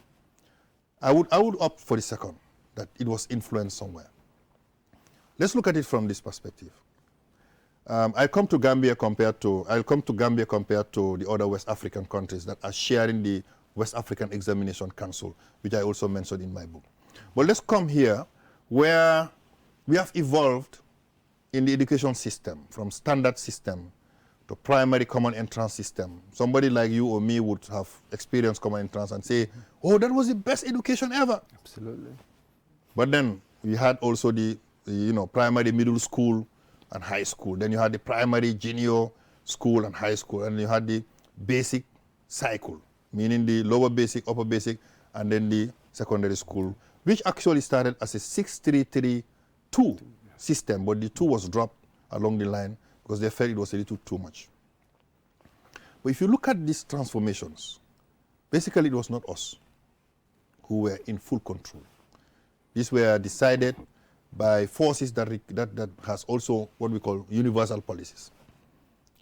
Speaker 2: I would opt for the second, that it was influenced somewhere. Let's look at it from this perspective. I'll come to Gambia compared to the other West African countries that are sharing the West African Examination Council, which I also mentioned in my book. But let's come here, where we have evolved in the education system, from standard system to primary common entrance system. Somebody like you or me would have experienced common entrance and say, oh, that was the best education ever.
Speaker 1: Absolutely.
Speaker 2: But then we had also the primary, middle school, and high school. Then you had the primary, junior school, and high school. And you had the basic cycle, meaning the lower basic, upper basic, and then the secondary school, which actually started as a 6-3-3-2 system, but the 2 was dropped along the line because they felt it was a little too much. But if you look at these transformations, basically it was not us who were in full control. These were decided by forces that has also what we call universal policies.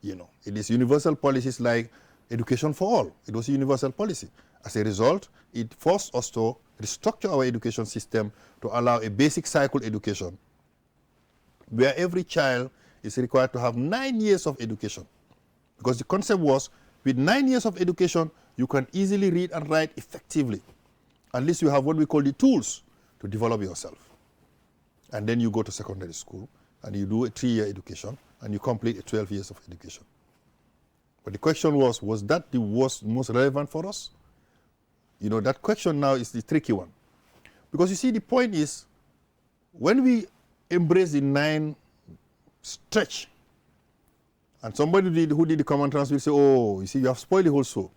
Speaker 2: It is universal policies like education for all. It was a universal policy. As a result, it forced us to restructure our education system to allow a basic cycle education where every child is required to have 9 years of education. Because the concept was, with 9 years of education, you can easily read and write effectively. At least you have what we call the tools to develop yourself. And then you go to secondary school, and you do a 3-year education, and you complete a 12 years of education. But the question was that the most relevant for us? That question now is the tricky one. Because you see, the point is, when we embrace the 9 stretch, and somebody who did the common trans will say, oh, you see, you have spoiled the whole show.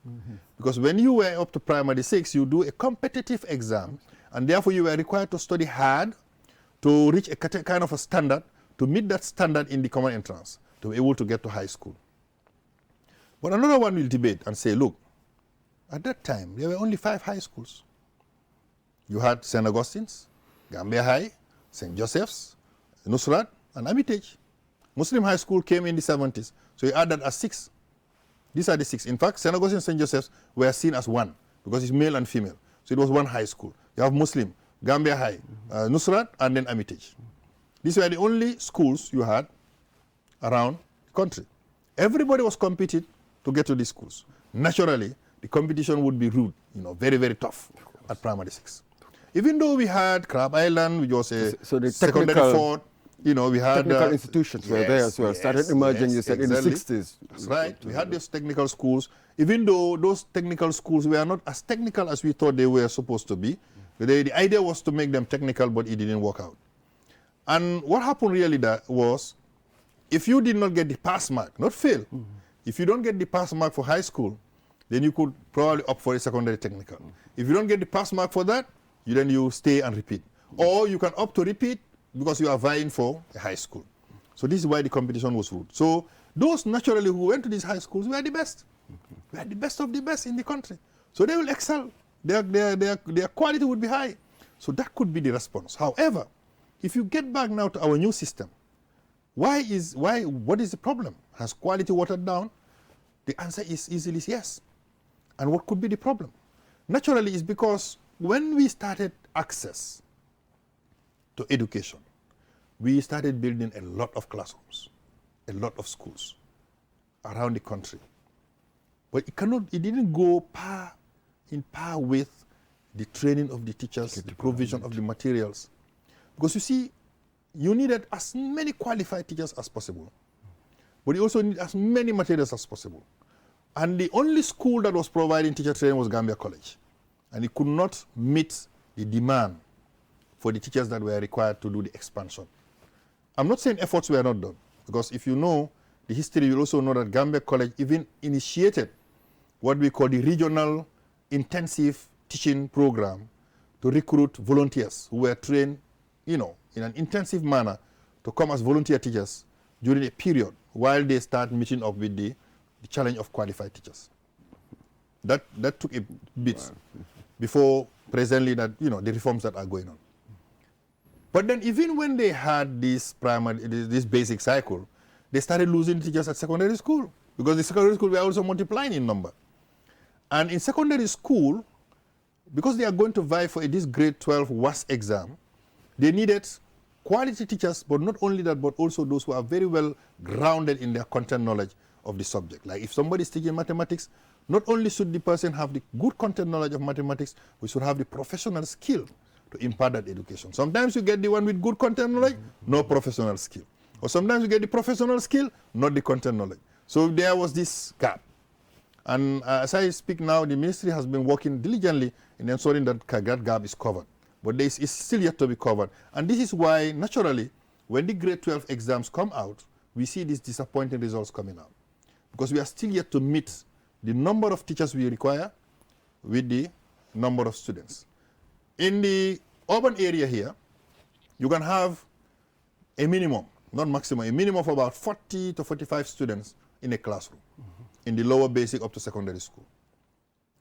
Speaker 2: Because when you were up to primary 6, you do a competitive exam, and therefore you were required to study hard to reach a kind of a standard, to meet that standard in the common entrance, to be able to get to high school. But another one will debate and say, look, at that time, there were only 5 high schools. You had St. Augustine's, Gambia High, St. Joseph's, Nusrat, and Armitage. Muslim high school came in the 70s, so you add that as 6. These are the 6. In fact, St. Augustine and St. Joseph's were seen as 1, because it's male and female. So it was 1 high school. You have Muslim, Gambia High, Nusrat, and then Armitage. These were the only schools you had around the country. Everybody was competing to get to these schools. Naturally, the competition would be rude, very, very tough at primary 6. Even though we had Crab Island, which was a secondary fort, we had
Speaker 1: technical institutions were there as well. Started emerging, you said,
Speaker 2: exactly.
Speaker 1: in the 60s.
Speaker 2: That's right. We had these technical schools. Even though those technical schools were not as technical as we thought they were supposed to be, the idea was to make them technical, but it didn't work out. And what happened really was, if you did not get the pass mark, not fail, if you don't get the pass mark for high school, then you could probably opt for a secondary technical. If you don't get the pass mark for that, then you stay and repeat. Or you can opt to repeat because you are vying for a high school. So this is why the competition was rude. So those naturally who went to these high schools were the best. We are the best of the best in the country. So they will excel. Their quality would be high. So that could be the response. However, if you get back now to our new system, what is the problem? Has quality watered down? The answer is easily yes. And what could be the problem? Naturally, it's because when we started access to education, we started building a lot of classrooms, a lot of schools around the country. But it didn't go in par with the training of the teachers, the provision of the materials. Because you see, you needed as many qualified teachers as possible, but you also need as many materials as possible. And the only school that was providing teacher training was Gambia College. And it could not meet the demand for the teachers that were required to do the expansion. I'm not saying efforts were not done, because if you know the history, you also know that Gambia College even initiated what we call the regional intensive teaching program to recruit volunteers who were trained, in an intensive manner to come as volunteer teachers during a period while they start meeting up with the challenge of qualified teachers. That took a bit before presently the reforms that are going on. But then even when they had this basic cycle, they started losing teachers at secondary school, because the secondary school were also multiplying in number. And in secondary school, because they are going to vie for this grade 12 WAS exam, they needed quality teachers, but not only that, but also those who are very well grounded in their content knowledge of the subject. Like if somebody is teaching mathematics, not only should the person have the good content knowledge of mathematics, we should have the professional skill to impart that education. Sometimes you get the one with good content knowledge, no professional skill. Or sometimes you get the professional skill, not the content knowledge. So there was this gap. And as I speak now, the ministry has been working diligently in ensuring that that gap is covered. But it's still yet to be covered. And this is why, naturally, when the grade 12 exams come out, we see these disappointing results coming out. Because we are still yet to meet the number of teachers we require with the number of students. In the urban area here, you can have a minimum, not maximum, a minimum of about 40 to 45 students in a classroom, in the lower basic up to secondary school.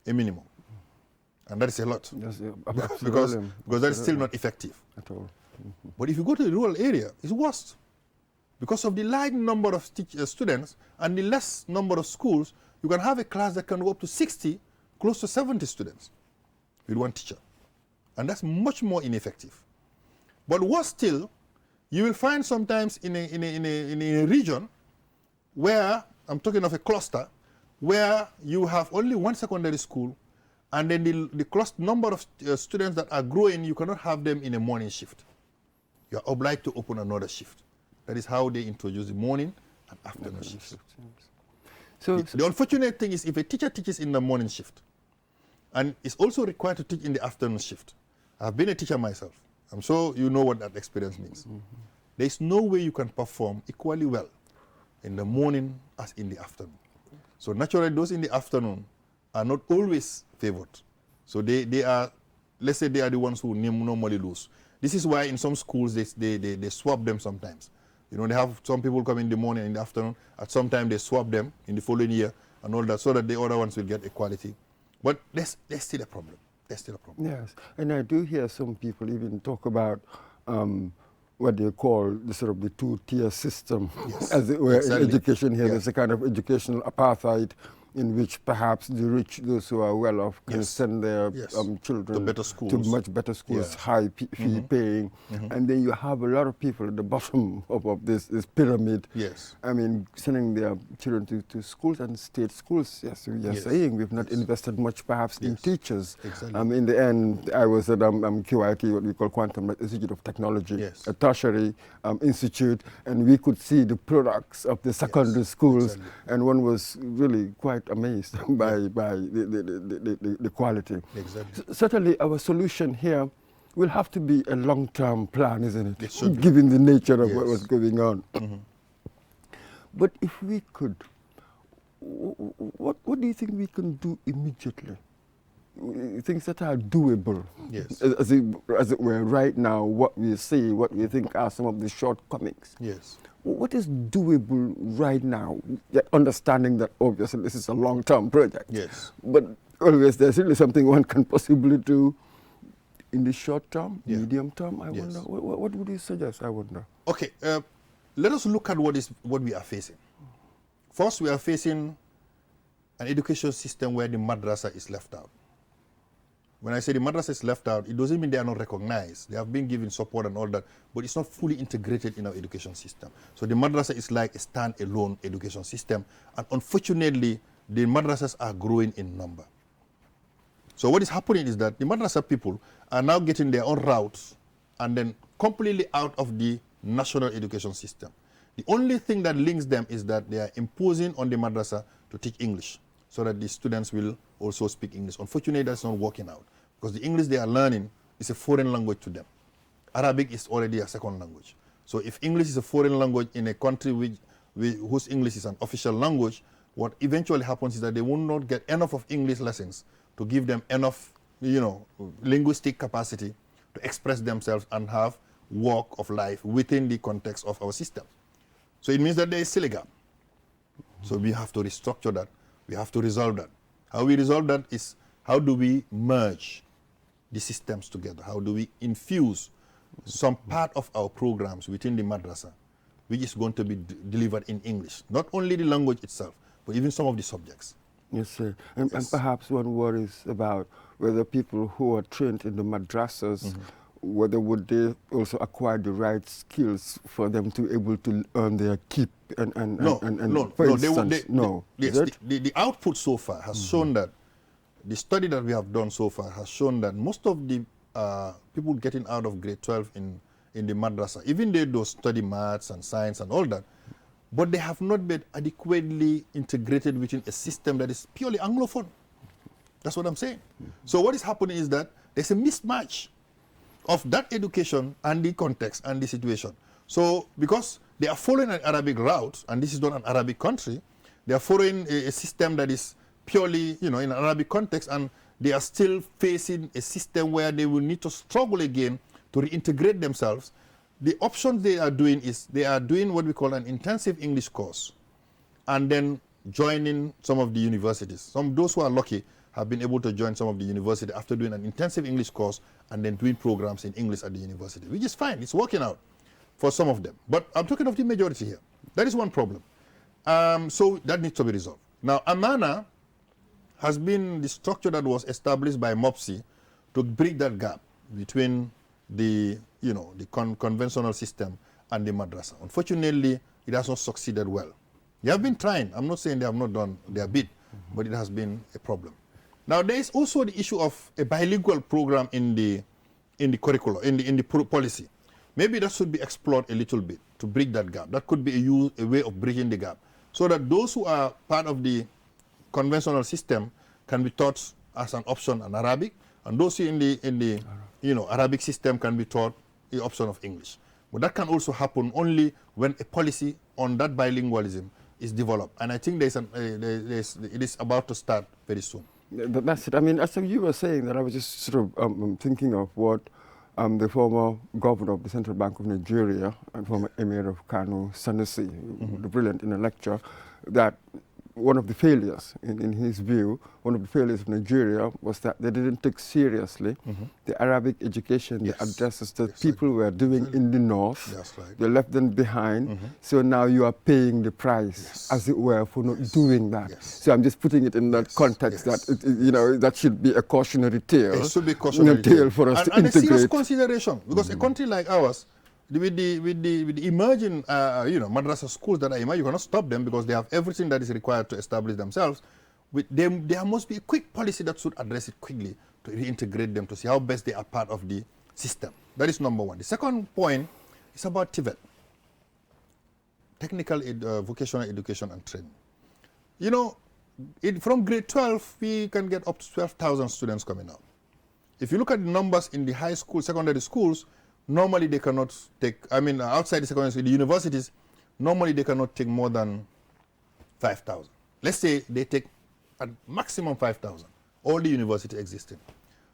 Speaker 2: A minimum. And that is a lot.
Speaker 1: Yes,
Speaker 2: because that is still not effective.
Speaker 1: At all.
Speaker 2: But if you go to the rural area, it's worse. Because of the large number of students and the less number of schools, you can have a class that can go up to 60, close to 70 students with one teacher. And that's much more ineffective. But worse still, you will find sometimes in a region where, I'm talking of a cluster, where you have only one secondary school, and then the cluster number of students that are growing, you cannot have them in a morning shift. You are obliged to open another shift. That is how they introduce the morning and afternoon shifts.
Speaker 1: So
Speaker 2: the unfortunate thing is if a teacher teaches in the morning shift and is also required to teach in the afternoon shift. I've been a teacher myself. I'm sure you know what that experience means. There is no way you can perform equally well in the morning as in the afternoon. So naturally those in the afternoon are not always favored. So they are, let's say they are the ones who normally lose. This is why in some schools they swap them sometimes. You know, they have some people come in the morning and in the afternoon. At some time they swap them in the following year and all that, so that the other ones will get equality. But there's still a problem. There's still a problem.
Speaker 1: yes, and I do hear some people even talk about what they call the sort of the two-tier system,
Speaker 2: Yes,
Speaker 1: as it were,
Speaker 2: exactly.
Speaker 1: in education here.
Speaker 2: Yeah.
Speaker 1: There's a kind of educational apartheid in which perhaps the rich, those who are well off, can
Speaker 2: Yes.
Speaker 1: send their
Speaker 2: Yes.
Speaker 1: children
Speaker 2: To better
Speaker 1: to
Speaker 2: schools.
Speaker 1: much better schools,
Speaker 2: Yeah.
Speaker 1: high fee paying, and then you have a lot of people at the bottom of this pyramid.
Speaker 2: Yes.
Speaker 1: I mean, sending their children to schools and state schools. Yes, we are
Speaker 2: Yes.
Speaker 1: saying we've not
Speaker 2: Yes.
Speaker 1: invested much perhaps in
Speaker 2: Yes.
Speaker 1: teachers.
Speaker 2: Exactly.
Speaker 1: In the end, I was at QIT, what we call Quantum Institute of Technology,
Speaker 2: Yes.
Speaker 1: a tertiary institute, and we could see the products of the secondary schools,
Speaker 2: exactly.
Speaker 1: and one was really quite amazed by the quality.
Speaker 2: Exactly.
Speaker 1: Certainly, our solution here will have to be a long-term plan, isn't it?
Speaker 2: It should be.
Speaker 1: Given the nature of what
Speaker 2: Yes.
Speaker 1: was going on. But if we could, what do you think we can do immediately? Things that are doable,
Speaker 2: Yes.
Speaker 1: as it were, right now, what we see, what we think are some of the shortcomings.
Speaker 2: Yes.
Speaker 1: What is doable right now? Yet understanding that obviously this is a long-term project.
Speaker 2: Yes.
Speaker 1: But always there's really something one can possibly do in the short term,
Speaker 2: Yeah.
Speaker 1: medium term. I
Speaker 2: Yes.
Speaker 1: wonder. What would you suggest? I wonder.
Speaker 2: Okay, let us look at what we are facing. First, we are facing an education system where the madrasa is left out. When I say the madrasa is left out, it doesn't mean they are not recognized. They have been given support and all that, but it's not fully integrated in our education system. So the madrasa is like a stand-alone education system, and unfortunately, the madrasas are growing in number. So what is happening is that the madrasa people are now getting their own routes and then completely out of the national education system. The only thing that links them is that they are imposing on the madrasa to teach English so that the students will also speak English. Unfortunately, that's not working out because the English they are learning is a foreign language to them. Arabic is already a second language. So if English is a foreign language in a country whose English is an official language, what eventually happens is that they will not get enough of English lessons to give them enough, linguistic capacity to express themselves and have walk of life within the context of our system. So it means that there is still a gap. So we have to restructure that. We have to resolve that. How we resolve that is how do we merge the systems together? How do we infuse some part of our programs within the madrasa, which is going to be delivered in English? Not only the language itself, but even some of the subjects.
Speaker 1: Yes, sir. And perhaps one worries about whether people who are trained in the madrasas, whether would they also acquire the right skills for them to be able to earn their keep
Speaker 2: No. Yes, the output so far has shown that the study that we have done so far has shown that most of the people getting out of grade 12 in the madrasa, even they do study maths and science and all that, but they have not been adequately integrated within a system that is purely Anglophone. That's what I'm saying. So what is happening is that there's a mismatch of that education and the context and the situation. So because they are following an Arabic route, and this is not an Arabic country, they are following a system that is purely, in an Arabic context, and they are still facing a system where they will need to struggle again to reintegrate themselves. The option they are doing is they are doing what we call an intensive English course, and then joining some of the universities. Those who are lucky have been able to join some of the university after doing an intensive English course and then doing programs in English at the university, which is fine. It's working out for some of them. But I'm talking of the majority here. That is one problem. So that needs to be resolved. Now, Amana has been the structure that was established by MOPSI to bridge that gap between the, conventional system and the madrasa. Unfortunately, it has not succeeded well. They have been trying. I'm not saying they have not done their bit, but it has been a problem. Now, there is also the issue of a bilingual program in the curriculum, in the policy. Maybe that should be explored a little bit to bridge that gap. That could be a way of bridging the gap, so that those who are part of the conventional system can be taught as an option in Arabic, and those in the Arabic system can be taught the option of English. But that can also happen only when a policy on that bilingualism is developed, and I think it is about to start very soon.
Speaker 1: That's it. I mean, as you were saying that, I was just sort of thinking of what the former governor of the Central Bank of Nigeria and former Emir of Kano, Sanusi, the brilliant in a lecture, that one of the failures, in his view, one of the failures of Nigeria was that they didn't take seriously the Arabic education, the addresses that people were doing in the north.
Speaker 2: That's right.
Speaker 1: They left them behind. So now you are paying the price, as it were, for not doing that. So I'm just putting it in that context that, that should be a cautionary tale.
Speaker 2: It should be a cautionary tale
Speaker 1: for us to
Speaker 2: integrate. And a serious
Speaker 1: consideration,
Speaker 2: because a country like ours, with the emerging madrasa schools that are emerging, you cannot stop them because they have everything that is required to establish themselves. There must be a quick policy that should address it quickly to reintegrate them, to see how best they are part of the system. That is number one. The second point is about TVET, technical vocational education and training. From grade 12, we can get up to 12,000 students coming out. If you look at the numbers in the high school, secondary schools, normally they cannot take, outside the secondary school, the universities, normally they cannot take more than 5,000. Let's say they take at maximum 5,000, all the universities existing.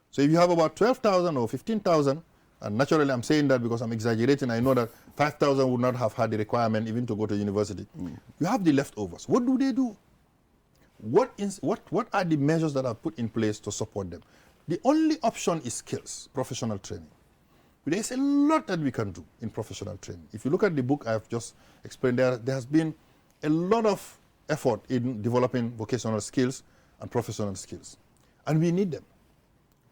Speaker 2: So if you have about 12,000 or 15,000, and naturally I'm saying that because I'm exaggerating, I know that 5,000 would not have had the requirement even to go to university. You have the leftovers. What do they do? What are the measures that are put in place to support them? The only option is skills, professional training. There is a lot that we can do in professional training. If you look at the book I have just explained, there has been a lot of effort in developing vocational skills and professional skills. And we need them.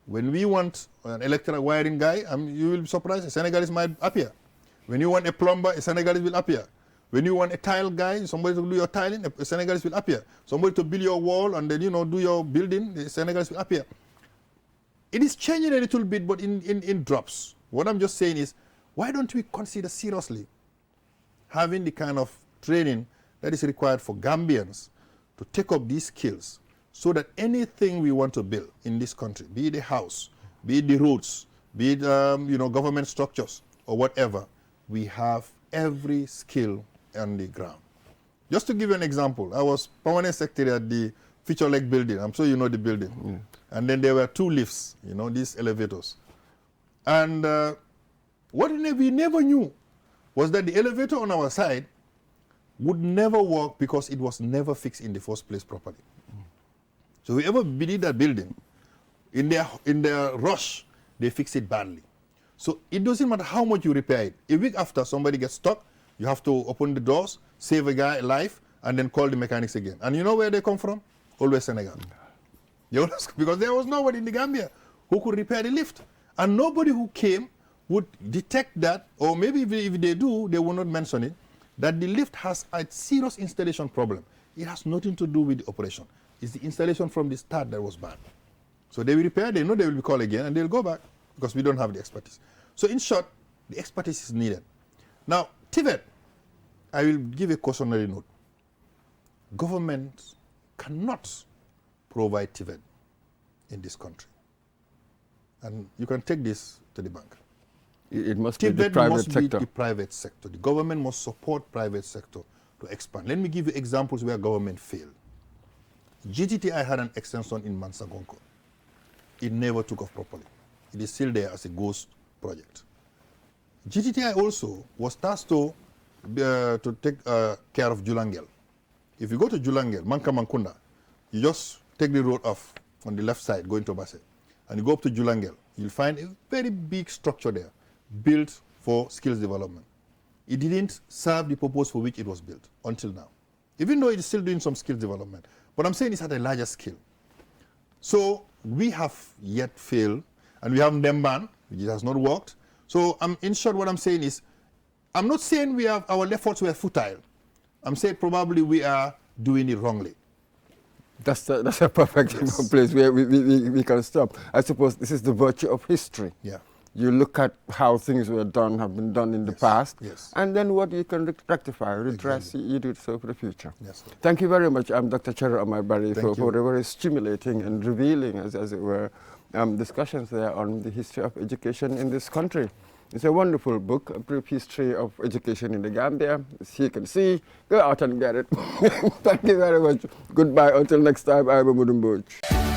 Speaker 2: When we want an electrical wiring guy, you will be surprised, a Senegalese might appear. When you want a plumber, a Senegalese will appear. When you want a tile guy, somebody to do your tiling, a Senegalese will appear. Somebody to build your wall and then, do your building, the Senegalese will appear. It is changing a little bit, but in drops. What I'm just saying is, why don't we consider seriously having the kind of training that is required for Gambians to take up these skills, so that anything we want to build in this country, be it a house, be it the roads, be it government structures or whatever, we have every skill on the ground. Just to give you an example, I was permanent secretary at the Feature Lake building. I'm sure you know the building. And then there were 2 lifts, these elevators. And what we never knew was that the elevator on our side would never work because it was never fixed in the first place properly. So whoever built that building, in their rush, they fix it badly. So it doesn't matter how much you repair it. A week after somebody gets stuck, you have to open the doors, save a guy life, and then call the mechanics again. And you know where they come from? Always Senegal. Because there was nobody in the Gambia who could repair the lift. And nobody who came would detect that, or maybe if they do, they will not mention it, that the lift has a serious installation problem. It has nothing to do with the operation. It's the installation from the start that was bad. So they will repair, they know they will be called again, and they'll go back because we don't have the expertise. So in short, the expertise is needed. Now, TVET, I will give a cautionary note. Government cannot provide TVET in this country. And you can take this to the bank.
Speaker 1: It must be the
Speaker 2: Tibet
Speaker 1: private
Speaker 2: must be
Speaker 1: sector.
Speaker 2: the private sector. The government must support private sector to expand. Let me give you examples where government failed. GTTI had an extension in Mansagonko. It never took off properly. It is still there as a ghost project. GTTI also was tasked to take care of Julangel. If you go to Julangel, Mankunda, you just take the road off on the left side going to Basse, and you go up to Julangel, you'll find a very big structure there built for skills development. It didn't serve the purpose for which it was built until now, even though it is still doing some skills development. But I'm saying it's at a larger scale. So we have yet failed, and we have Ndemban, which has not worked. So in short, what I'm saying is, I'm not saying our efforts were futile. I'm saying probably we are doing it wrongly.
Speaker 1: That's a perfect place where we can stop. I suppose this is the virtue of history.
Speaker 2: Yeah.
Speaker 1: You look at how things have been done in the past, and then what you can rectify, redress, exactly. You do it so for the future.
Speaker 2: Yes, sir.
Speaker 1: Thank you very much. I'm Dr. Chero Amabari for the very stimulating and revealing, as it were, discussions there on the history of education in this country. It's a wonderful book, A Brief History of Education in the Gambia. As you can see, go out and get it. Thank you very much. Goodbye. Until next time, I'm Mudumbuch.